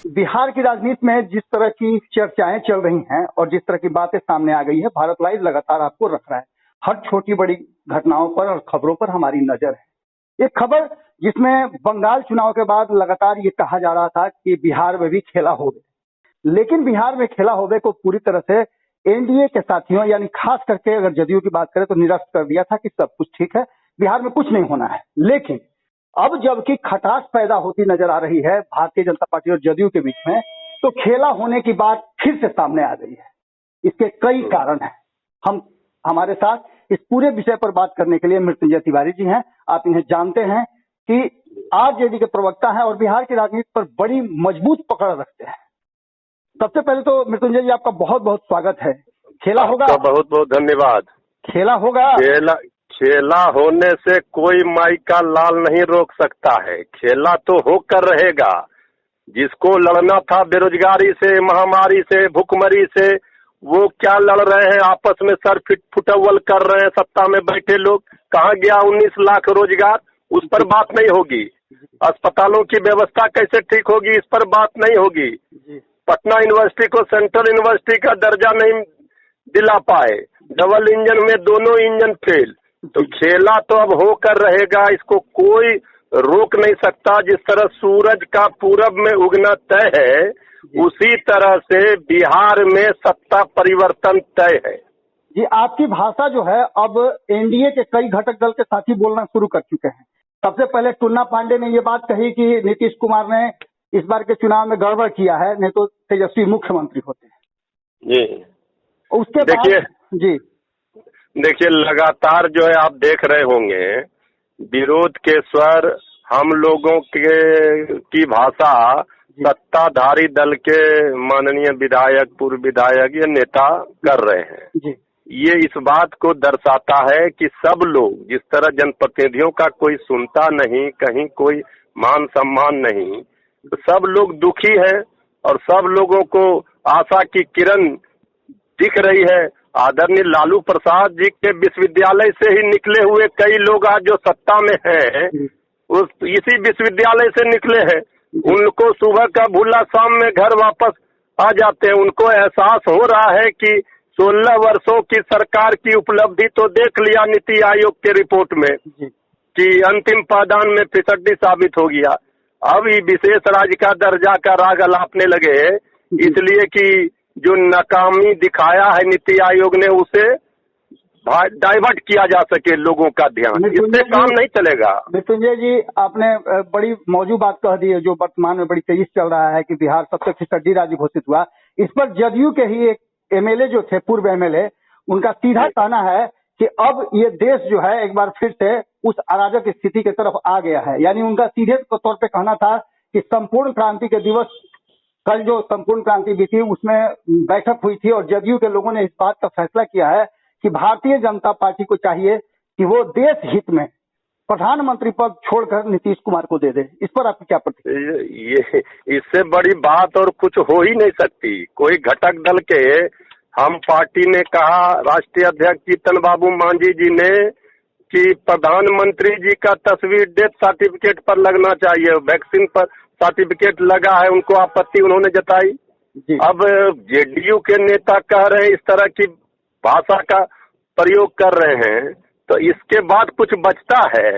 बिहार की राजनीति में जिस तरह की चर्चाएं चल रही हैं और जिस तरह की बातें सामने आ गई है, भारत लाइव लगातार आपको रख रहा है। हर छोटी बड़ी घटनाओं पर और खबरों पर हमारी नजर है। एक खबर जिसमें बंगाल चुनाव के बाद लगातार ये कहा जा रहा था कि बिहार में भी खेला होवे, लेकिन बिहार में खेला होवे को पूरी तरह से एनडीए के साथियों यानी खास करके अगर जदयू की बात करें तो निरस्त कर दिया था कि सब कुछ ठीक है, बिहार में कुछ नहीं होना है। लेकिन अब जबकि खटास पैदा होती नजर आ रही है भारतीय जनता पार्टी और जदयू के बीच में, तो खेला होने की बात फिर से सामने आ गई है। इसके कई कारण हैं। हमारे साथ इस पूरे विषय पर बात करने के लिए मृत्युंजय तिवारी जी हैं। आप इन्हें जानते हैं कि आरजेडी के प्रवक्ता हैं और बिहार की राजनीति पर बड़ी मजबूत पकड़ रखते हैं। सबसे पहले तो मृत्युंजय जी आपका बहुत बहुत स्वागत है। खेला होगा? बहुत बहुत धन्यवाद। खेला होगा? खेला होने से कोई माई का लाल नहीं रोक सकता है। खेला तो होकर रहेगा। जिसको लड़ना था बेरोजगारी से, महामारी से, भुखमरी से, वो क्या लड़ रहे हैं, आपस में सर फुटअव्वल कर रहे हैं। सत्ता में बैठे लोग, कहाँ गया 19 लाख रोजगार, उस पर बात नहीं होगी। अस्पतालों की व्यवस्था कैसे ठीक होगी, इस पर बात नहीं होगी। पटना यूनिवर्सिटी को सेंट्रल यूनिवर्सिटी का दर्जा नहीं दिला पाए, डबल इंजन में दोनों इंजन फेल। तो खेला तो अब होकर रहेगा, इसको कोई रोक नहीं सकता। जिस तरह सूरज का पूरब में उगना तय है, उसी तरह से बिहार में सत्ता परिवर्तन तय है। जी, आपकी भाषा जो है अब एनडीए के कई घटक दल के साथी बोलना शुरू कर चुके हैं। सबसे पहले टुन्ना पांडे ने ये बात कही कि नीतीश कुमार ने इस बार के चुनाव में गड़बड़ किया है, नहीं तो तेजस्वी मुख्यमंत्री होते हैं। जी उसके देखिए लगातार जो है आप देख रहे होंगे विरोध के स्वर, हम लोगों की भाषा सत्ताधारी दल के माननीय विधायक, पूर्व विधायक या नेता कर रहे हैं जी। ये इस बात को दर्शाता है कि सब लोग, जिस तरह जनप्रतिनिधियों का कोई सुनता नहीं, कहीं कोई मान सम्मान नहीं, तो सब लोग दुखी है और सब लोगों को आशा की किरण दिख रही है। आदरणीय लालू प्रसाद जी के विश्वविद्यालय से ही निकले हुए कई लोग आज जो सत्ता में हैं, उस इसी विश्वविद्यालय से निकले हैं। उनको सुबह का भूला शाम में घर वापस आ जाते हैं। उनको एहसास हो रहा है कि 16 वर्षों की सरकार की उपलब्धि तो देख लिया नीति आयोग के रिपोर्ट में कि अंतिम पायदान में फिसड्डी साबित हो गया। अब ये विशेष राज्य का दर्जा का राग अलापने लगे, इसलिए कि जो नाकामी दिखाया है नीति आयोग ने, उसे डाइवर्ट किया जा सके लोगों का ध्यान। इससे काम नहीं चलेगा। मृत्युंजय जी, आपने बड़ी मौजूद बात कह दी है जो वर्तमान में बड़ी तेजी से चल रहा है कि बिहार सबसे फिसड्डी राज्य घोषित हुआ। इस पर जदयू के ही एक एमएलए जो थे, पूर्व एमएलए, उनका सीधा कहना है कि अब ये देश जो है एक बार फिर से उस अराजक स्थिति की तरफ आ गया है। यानी उनका सीधे तौर पे कहना था कि संपूर्ण क्रांति के दिवस, कल जो संपूर्ण क्रांति बीती उसमें बैठक हुई थी और जदयू के लोगों ने इस बात का फैसला किया है कि भारतीय जनता पार्टी को चाहिए कि वो देश हित में प्रधानमंत्री पद छोड़कर नीतीश कुमार को दे दे। इस पर आपकी क्या प्रतिक्रिया? ये इससे बड़ी बात और कुछ हो ही नहीं सकती। कोई घटक दल के हम पार्टी ने कहा, राष्ट्रीय अध्यक्ष जीतन बाबू मांझी जी ने, कि प्रधानमंत्री जी का तस्वीर डेथ सर्टिफिकेट पर लगना चाहिए। वैक्सीन पर सर्टिफिकेट लगा है, उनको आपत्ति उन्होंने जताई। अब जेडीयू के नेता कह रहे हैं, इस तरह की भाषा का प्रयोग कर रहे हैं, तो इसके बाद कुछ बचता है?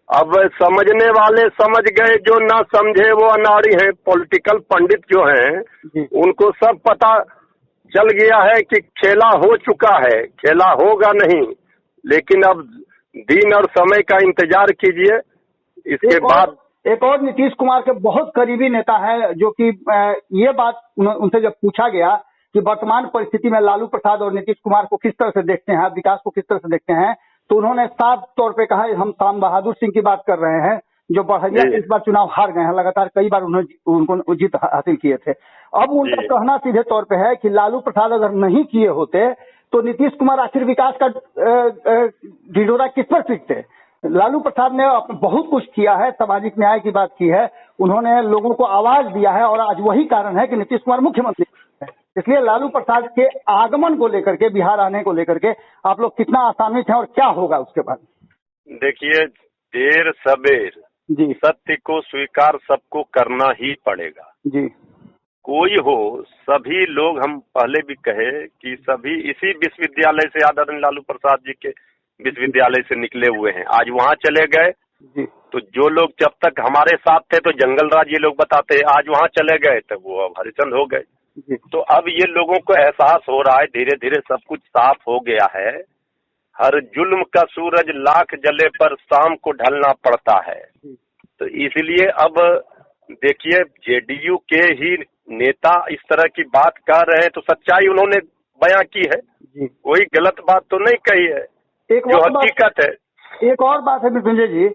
अब समझने वाले समझ गए, जो ना समझे वो अनाड़ी हैं। पॉलिटिकल पंडित जो हैं उनको सब पता चल गया है कि खेला हो चुका है, खेला होगा नहीं। लेकिन अब दिन और समय का इंतजार कीजिए। इसके बाद एक और नीतीश कुमार के बहुत करीबी नेता है जो कि ये बात उनसे जब पूछा गया कि वर्तमान परिस्थिति में लालू प्रसाद और नीतीश कुमार को किस तरह से देखते हैं, विकास को किस तरह से देखते हैं, तो उन्होंने साफ तौर पे कहा, हम शाम बहादुर सिंह की बात कर रहे हैं जो बड़हरिया इस बार चुनाव हार गए हैं। लगातार कई बार उनको जीत हासिल किए थे। अब उनका कहना सीधे तौर पे है कि लालू प्रसाद अगर नहीं किए होते तो नीतीश कुमार आखिर विकास का ढिढोरा किस पर पीटते। लालू प्रसाद ने बहुत कुछ किया है, सामाजिक न्याय की बात की है, उन्होंने लोगों को आवाज दिया है और आज वही कारण है कि नीतीश कुमार मुख्यमंत्री है। इसलिए लालू प्रसाद के आगमन को लेकर के, बिहार आने को लेकर के आप लोग कितना आसानित हैं और क्या होगा उसके बाद? देखिए, देर सबेर जी सत्य को स्वीकार सबको करना ही पड़ेगा। जी कोई हो, सभी लोग, हम पहले भी कहे कि सभी इसी विश्वविद्यालय से, आदरणीय लालू प्रसाद जी के विश्वविद्यालय से निकले हुए हैं। आज वहाँ चले गए जी तो जो लोग जब तक हमारे साथ थे तो जंगल राज ये लोग बताते, आज वहाँ चले गए तो वो अब हरिचंद हो गए। जी तो अब ये लोगों को एहसास हो रहा है, धीरे धीरे सब कुछ साफ हो गया है। हर जुल्म का सूरज लाख जले पर शाम को ढलना पड़ता है। तो इसलिए अब देखिए, जेडीयू के ही नेता इस तरह की बात कर रहे हैं तो सच्चाई उन्होंने बयां की है, जी। कोई गलत बात तो नहीं कही है, एक जो और हकीकत है। एक और बात है मृत्युंजय जी,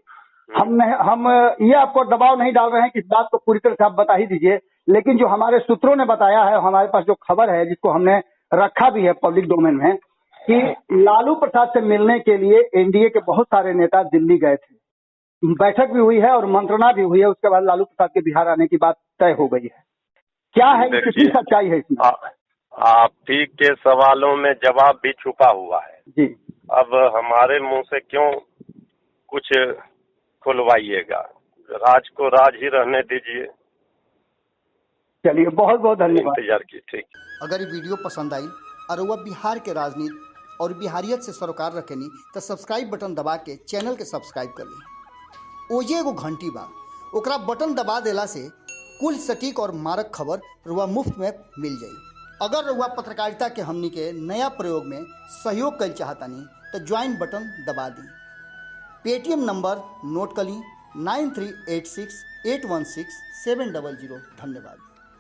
हम ये आपको दबाव नहीं डाल रहे हैं कि इस बात को पूरी तरह से आप बता ही दीजिए, लेकिन जो हमारे सूत्रों ने बताया है, हमारे पास जो खबर है जिसको हमने रखा भी है पब्लिक डोमेन में, कि लालू प्रसाद से मिलने के लिए एनडीए के बहुत सारे नेता दिल्ली गए थे, बैठक भी हुई है और मंत्रणा भी हुई है। उसके बाद लालू प्रसाद के बिहार आने की बात तय हो गई है। क्या है, कितनी सच्चाई है इसमें? आप ही के सवालों में जवाब भी छुपा हुआ है जी। अब हमारे मुंह से क्यों कुछ खुलवाइएगा, राज को राज ही रहने दीजिए। चलिए, बहुत बहुत धन्यवाद। इंतजार की। ठीक। अगर ये वीडियो पसंद आई और वह बिहार के राजनीति और बिहारियत से सरोकार रखेनी तो सब्सक्राइब बटन दबा के चैनल के सब्सक्राइब कर ली। ओजे एगो घंटी बा, ओकरा बटन दबा देला से कुल सटीक और मारक खबर रुआ मुफ्त में मिल जाई। अगर रुआ पत्रकारिता के हमनी के नया प्रयोग में सहयोग कर चाहतानी तो ज्वाइन बटन दबा दी। पेटीएम नंबर नोट कर ली 9386816700। धन्यवाद।